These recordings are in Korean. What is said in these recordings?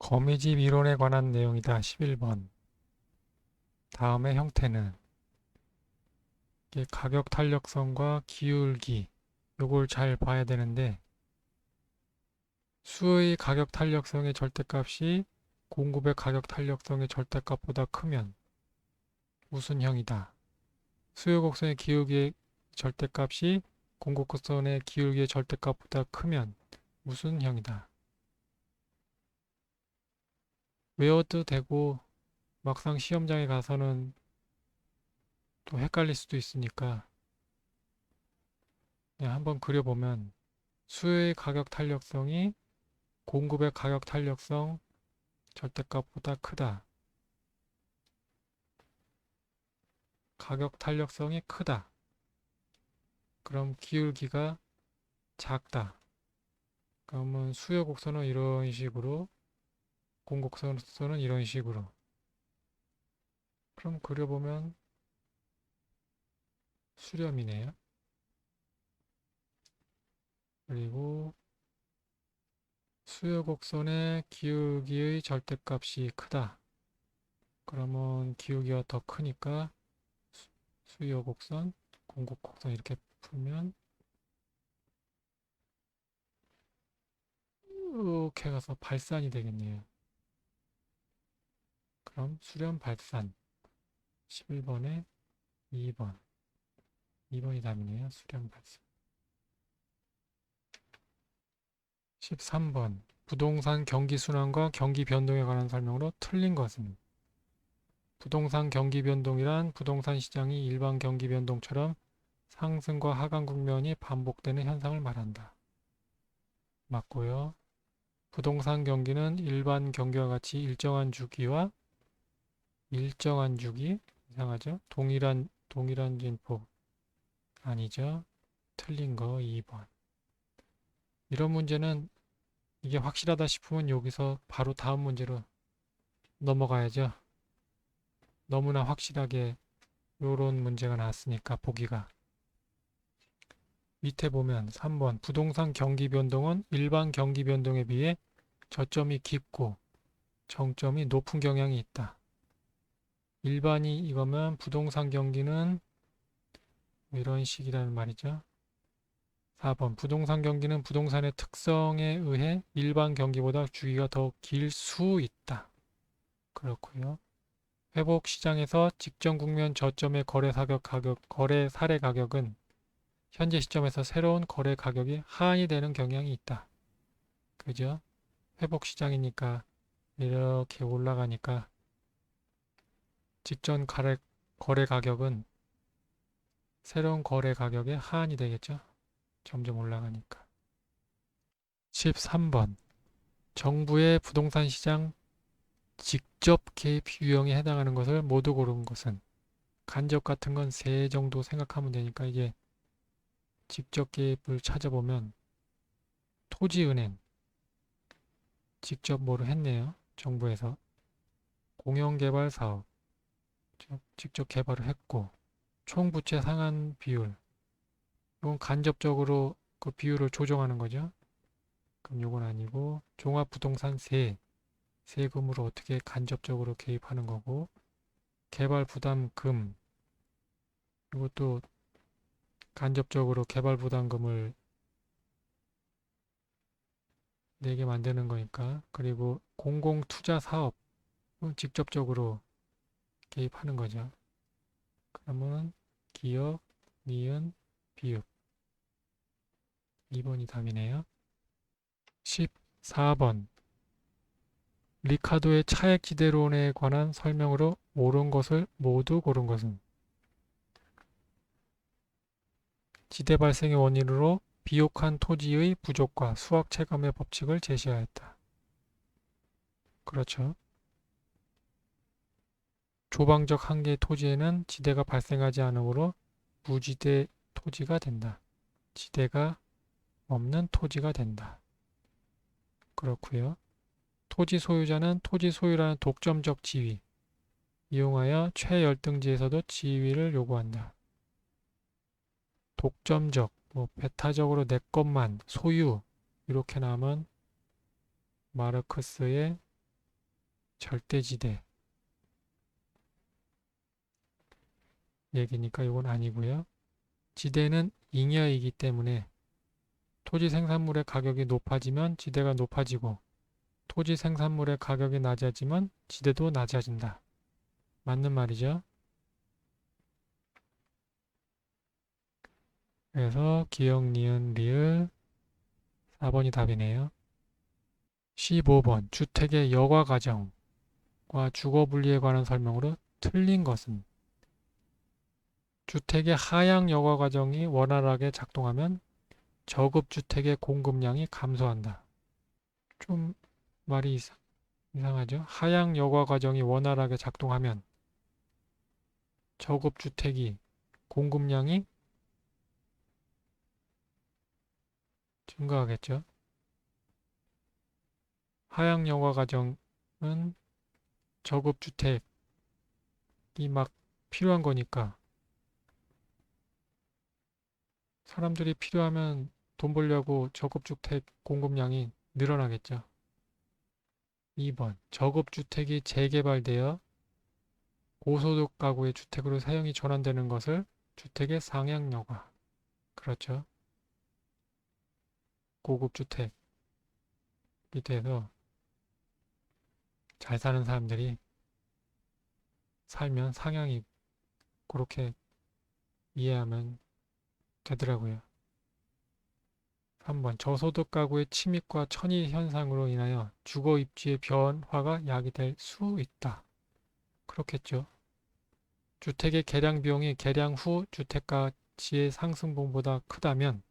거미집 이론에 관한 내용이다. 11번. 다음의 형태는 이게 가격 탄력성과 기울기 요걸 잘 봐야 되는데 수의 가격 탄력성의 절대값이 공급의 가격 탄력성의 절대값보다 크면 무슨 형이다. 수요 곡선의 기울기의 절대값이 공급 곡선의 기울기의 절대값보다 크면 무슨 형이다. 외워도 되고 막상 시험장에 가서는 또 헷갈릴 수도 있으니까 그냥 한번 그려보면 수요의 가격 탄력성이 공급의 가격 탄력성 절대값보다 크다. 가격 탄력성이 크다. 그럼 기울기가 작다. 그러면 수요 곡선은 이런 식으로, 공급 곡선은 이런 식으로. 그럼 그려보면 수렴이네요. 그리고 수요 곡선의 기울기의 절대값이 크다. 그러면 기울기가 더 크니까 수요 곡선, 공급 곡선 이렇게 풀면 이렇게 가서 발산이 되겠네요. 그럼 수렴 발산 11번에 2번. 2번이 답이네요. 수렴 발산. 13번. 부동산 경기 순환과 경기 변동에 관한 설명으로 틀린 것은 부동산 경기 변동이란 부동산 시장이 일반 경기 변동처럼 상승과 하강 국면이 반복되는 현상을 말한다. 맞고요. 부동산 경기는 일반 경기와 같이 일정한 주기 이상하죠? 동일한 진폭 아니죠? 틀린 거 2번. 이런 문제는 이게 확실하다 싶으면 여기서 바로 다음 문제로 넘어가야죠. 너무나 확실하게 요런 문제가 나왔으니까 보기가. 밑에 보면 3번 부동산 경기 변동은 일반 경기 변동에 비해 저점이 깊고 정점이 높은 경향이 있다. 일반이 이거면 부동산 경기는 이런 식이라는 말이죠. 4번 부동산 경기는 부동산의 특성에 의해 일반 경기보다 주기가 더 길 수 있다. 그렇고요. 회복 시장에서 직전 국면 저점의 거래 사례 가격은 현재 시점에서 새로운 거래 가격이 하한이 되는 경향이 있다. 그죠? 회복 시장이니까 이렇게 올라가니까 직전 거래 가격은 새로운 거래 가격에 하한이 되겠죠? 점점 올라가니까. 13번. 정부의 부동산 시장 직접 개입 유형에 해당하는 것을 모두 고른 것은 간접 같은 건 세 정도 생각하면 되니까 이게 직접 개입을 찾아보면 토지은행 직접 뭐를 했네요. 정부에서 공영개발 사업 직접 개발을 했고 총부채 상환 비율 이건 간접적으로 그 비율을 조정하는 거죠. 그럼 이건 아니고 종합부동산 세금으로 어떻게 간접적으로 개입하는 거고 개발부담금 이것도 간접적으로 개발부담금을 내게 만드는 거니까 그리고 공공투자사업 직접적으로 개입하는 거죠. 그러면 기역, 니은, 비읍 2번이 답이네요. 14번 리카도의 차액지대론에 관한 설명으로 옳은 것을 모두 고른 것은 지대 발생의 원인으로 비옥한 토지의 부족과 수학 체감의 법칙을 제시하였다. 그렇죠. 조방적 한계의 토지에는 지대가 발생하지 않으므로 무지대 토지가 된다. 지대가 없는 토지가 된다. 그렇고요. 토지 소유자는 토지 소유라는 독점적 지위 이용하여 최열등지에서도 지위를 요구한다. 독점적, 배타적으로 내 것만 소유 이렇게 나오면 마르크스의 절대지대 얘기니까 이건 아니고요. 지대는 잉여이기 때문에 토지 생산물의 가격이 높아지면 지대가 높아지고 토지 생산물의 가격이 낮아지면 지대도 낮아진다. 맞는 말이죠. 그래서 기역, 니은, 리을 4번이 답이네요. 15번 주택의 여과 과정과 주거 분리에 관한 설명으로 틀린 것은 주택의 하향 여과 과정이 원활하게 작동하면 저급 주택의 공급량이 감소한다. 좀 말이 이상하죠? 하향 여과 과정이 원활하게 작동하면 저급 주택이 공급량이 증가하겠죠? 하향 여과 과정은 저급 주택이 막 필요한 거니까 사람들이 필요하면 돈 벌려고 저급 주택 공급량이 늘어나겠죠. 2번 저급 주택이 재개발되어 고소득 가구의 주택으로 사용이 전환되는 것을 주택의 상향 여과. 그렇죠. 고급 주택이 돼서 잘 사는 사람들이 살면 상향이 그렇게 이해하면 되더라고요. 3번 저소득 가구의 침입과 천의 현상으로 인하여 주거 입지의 변화가 야기될 수 있다. 그렇겠죠. 주택의 개량 비용이 개량 후 주택 가치의 상승분보다 크다면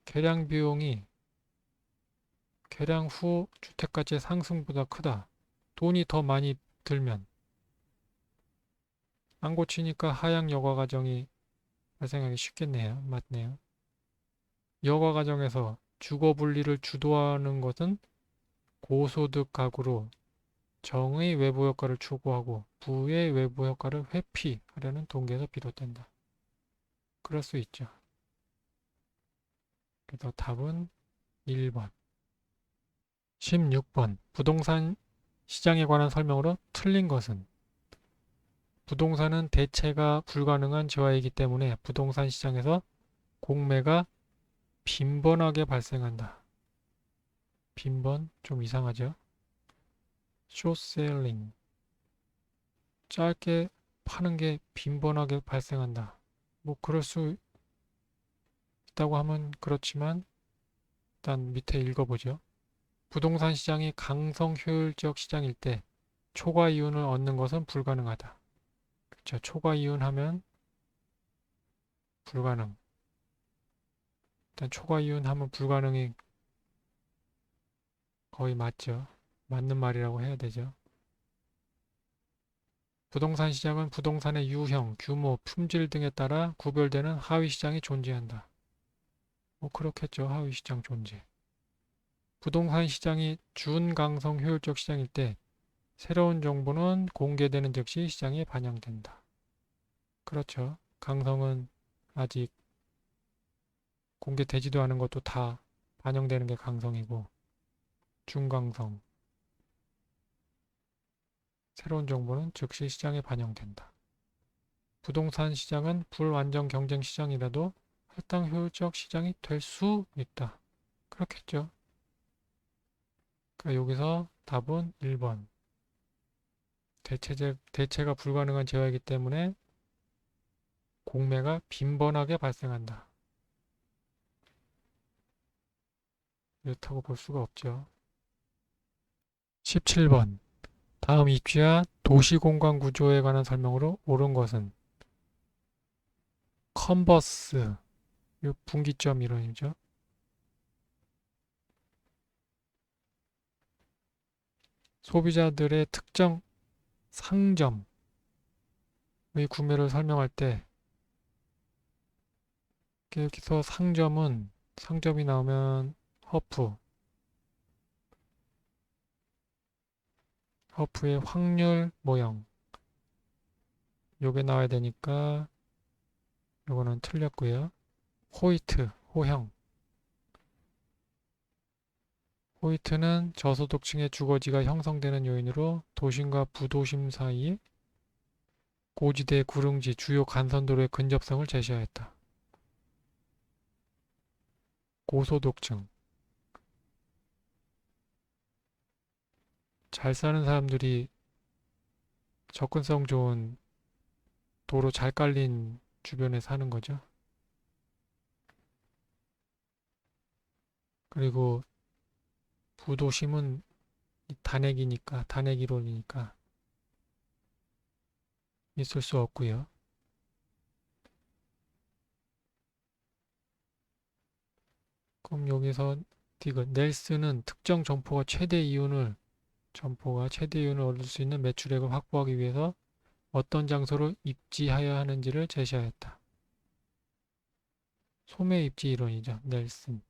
개량 비용이 개량 후 주택 가치의 상승보다 크다. 돈이 더 많이 들면 안 고치니까 하향 여과 과정이 발생하기 쉽겠네요. 맞네요. 여과 과정에서 주거 분리를 주도하는 것은 고소득 가구로 정의 외부 효과를 추구하고 부의 외부 효과를 회피하려는 동기에서 비롯된다. 그럴 수 있죠. 그래서 답은 1번. 16번. 부동산 시장에 관한 설명으로 틀린 것은 부동산은 대체가 불가능한 재화이기 때문에 부동산 시장에서 공매가 빈번하게 발생한다. 빈번 좀 이상하죠? 숏셀링 짧게 파는 게 빈번하게 발생한다. 뭐 그럴 수 있다고 하면 그렇지만 일단 밑에 읽어보죠. 부동산 시장이 강성 효율적 시장일 때 초과 이윤을 얻는 것은 불가능하다. 그렇죠. 초과 이윤 하면 불가능. 일단 초과 이윤 하면 불가능이 거의 맞죠. 맞는 말이라고 해야 되죠. 부동산 시장은 부동산의 유형, 규모, 품질 등에 따라 구별되는 하위 시장이 존재한다. 뭐 그렇겠죠. 하위 시장 존재. 부동산 시장이 준강성 효율적 시장일 때 새로운 정보는 공개되는 즉시 시장에 반영된다. 그렇죠. 강성은 아직 공개되지도 않은 것도 다 반영되는 게 강성이고 중강성, 새로운 정보는 즉시 시장에 반영된다. 부동산 시장은 불완전 경쟁 시장이라도 할당 효율적 시장이 될 수 있다. 그렇겠죠. 그러니까 여기서 답은 1번. 대체가 불가능한 재화이기 때문에 공매가 빈번하게 발생한다. 이렇다고 볼 수가 없죠. 17번. 다음 입지와 도시공간 구조에 관한 설명으로 옳은 것은 컨버스, 분기점 이론이죠. 소비자들의 특정 상점의 구매를 설명할 때 여기서 상점이 나오면 허프의 확률 모형 요게 나와야 되니까 요거는 틀렸고요. 호이트, 호형 호이트는 저소득층의 주거지가 형성되는 요인으로 도심과 부도심 사이 고지대, 구릉지, 주요 간선도로의 근접성을 제시하였다. 고소득층. 잘 사는 사람들이 접근성 좋은 도로 잘 깔린 주변에 사는 거죠. 그리고 부도심은 단핵이니까, 단핵이론이니까 있을 수 없고요. 그럼 여기서 디귿, 넬스는 특정 점포가 최대 이윤을 얻을 수 있는 매출액을 확보하기 위해서 어떤 장소로 입지하여야 하는지를 제시하였다. 소매 입지 이론이죠. 넬슨.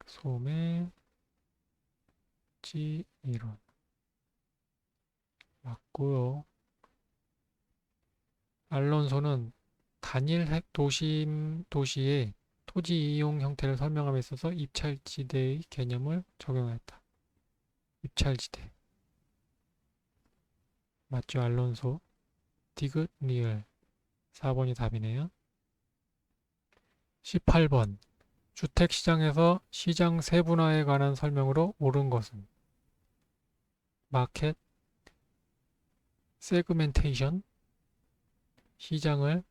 소매 입지 이론. 맞고요. 알론소는 단일 핵 도시의 토지 이용 형태를 설명함에 있어서 입찰지대의 개념을 적용하였다. 입찰지대. 맞죠? 알론소. 디귿 리얼. 4번이 답이네요. 18번. 주택시장에서 시장 세분화에 관한 설명으로 옳은 것은 마켓 세그멘테이션, 시장을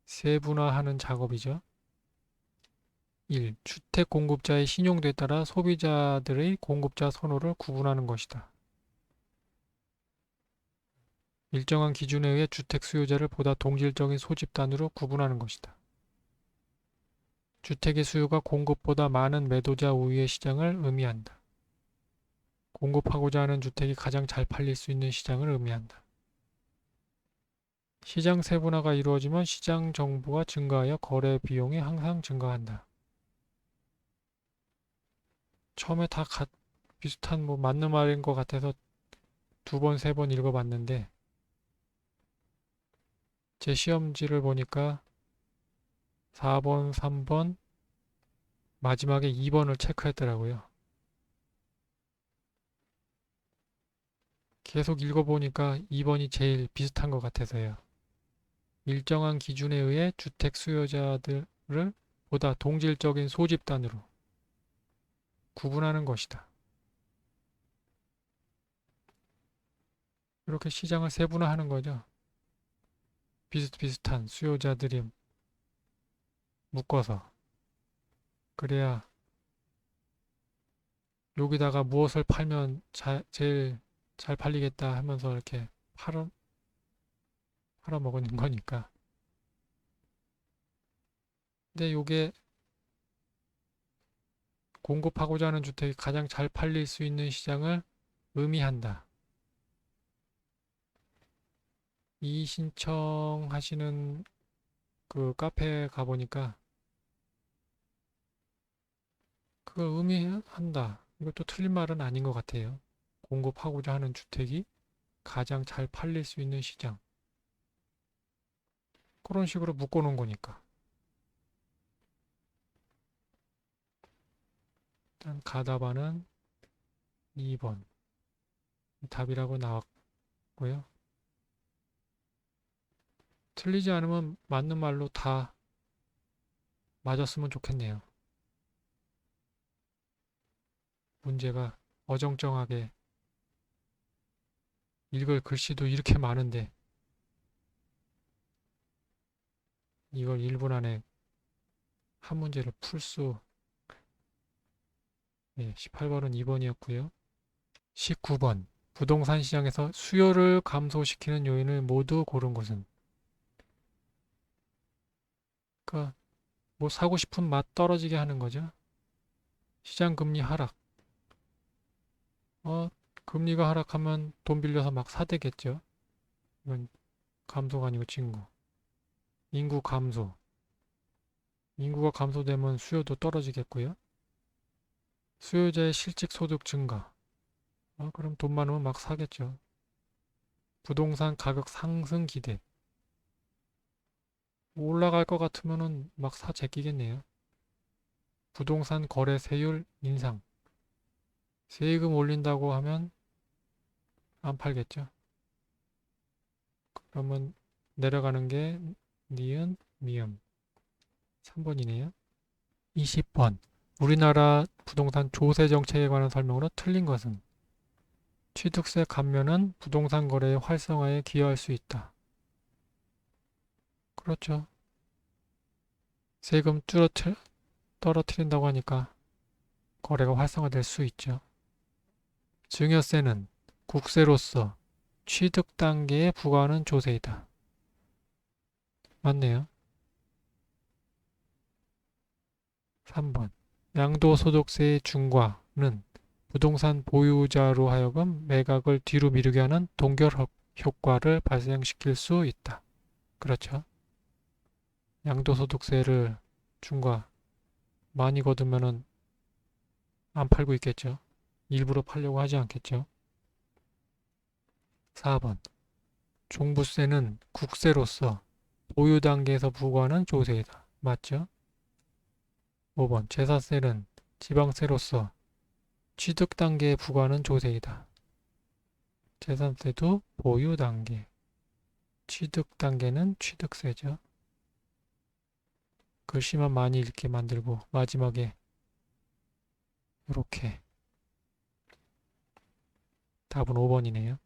세분화하는 작업이죠. 1. 주택 공급자의 신용도에 따라 소비자들의 공급자 선호를 구분하는 것이다. 일정한 기준에 의해 주택 수요자를 보다 동질적인 소집단으로 구분하는 것이다. 주택의 수요가 공급보다 많은 매도자 우위의 시장을 의미한다. 공급하고자 하는 주택이 가장 잘 팔릴 수 있는 시장을 의미한다. 시장 세분화가 이루어지면 시장 정보가 증가하여 거래 비용이 항상 증가한다. 처음에 다 비슷한 맞는 말인 것 같아서 두 번, 세 번 읽어봤는데 제 시험지를 보니까 4번, 3번, 마지막에 2번을 체크했더라고요. 계속 읽어보니까 2번이 제일 비슷한 것 같아서요. 일정한 기준에 의해 주택 수요자들을 보다 동질적인 소집단으로 구분하는 것이다. 이렇게 시장을 세분화하는 거죠. 비슷비슷한 수요자들이 묶어서. 그래야 여기다가 무엇을 팔면 제일 잘 팔리겠다 하면서 이렇게 팔아먹는 거니까. 근데 이게 공급하고자 하는 주택이 가장 잘 팔릴 수 있는 시장을 의미한다. 이 신청하시는 그 카페에 가보니까 그걸 의미한다. 이것도 틀린 말은 아닌 것 같아요. 공급하고자 하는 주택이 가장 잘 팔릴 수 있는 시장. 그런 식으로 묶어놓은 거니까. 일단 가다바는 2번 답이라고 나왔고요. 틀리지 않으면 맞는 말로 다 맞았으면 좋겠네요. 문제가 어정쩡하게 읽을 글씨도 이렇게 많은데 이걸 1분 안에 한 문제를 풀 18번은 2번이었고요. 19번. 부동산 시장에서 수요를 감소시키는 요인을 모두 고른 것은? 그러니까 뭐 사고 싶은 맛 떨어지게 하는 거죠. 시장 금리 하락. 금리가 하락하면 돈 빌려서 막 사대겠죠. 이건 감소가 아니고 증가. 인구 감소. 인구가 감소되면 수요도 떨어지겠고요. 수요자의 실직 소득 증가. 그럼 돈 많으면 막 사겠죠. 부동산 가격 상승 기대. 올라갈 것 같으면은 막 사 제끼겠네요. 부동산 거래세율 인상. 세금 올린다고 하면 안 팔겠죠. 그러면 내려가는 게 니은, 미음. 3번이네요. 20번. 우리나라 부동산 조세 정책에 관한 설명으로 틀린 것은? 취득세 감면은 부동산 거래의 활성화에 기여할 수 있다. 그렇죠. 세금 떨어뜨린다고 하니까 거래가 활성화될 수 있죠. 증여세는 국세로서 취득 단계에 부과하는 조세이다. 맞네요. 3번. 양도소득세의 중과는 부동산 보유자로 하여금 매각을 뒤로 미루게 하는 동결 효과를 발생시킬 수 있다. 그렇죠. 양도소득세를 중과 많이 거두면은 안 팔고 있겠죠. 일부러 팔려고 하지 않겠죠. 4번. 종부세는 국세로서 보유 단계에서 부과하는 조세이다. 맞죠? 5번. 재산세는 지방세로서 취득 단계에 부과하는 조세이다. 재산세도 보유 단계, 취득 단계는 취득세죠. 글씨만 많이 읽게 만들고 마지막에 이렇게 답은 5번이네요.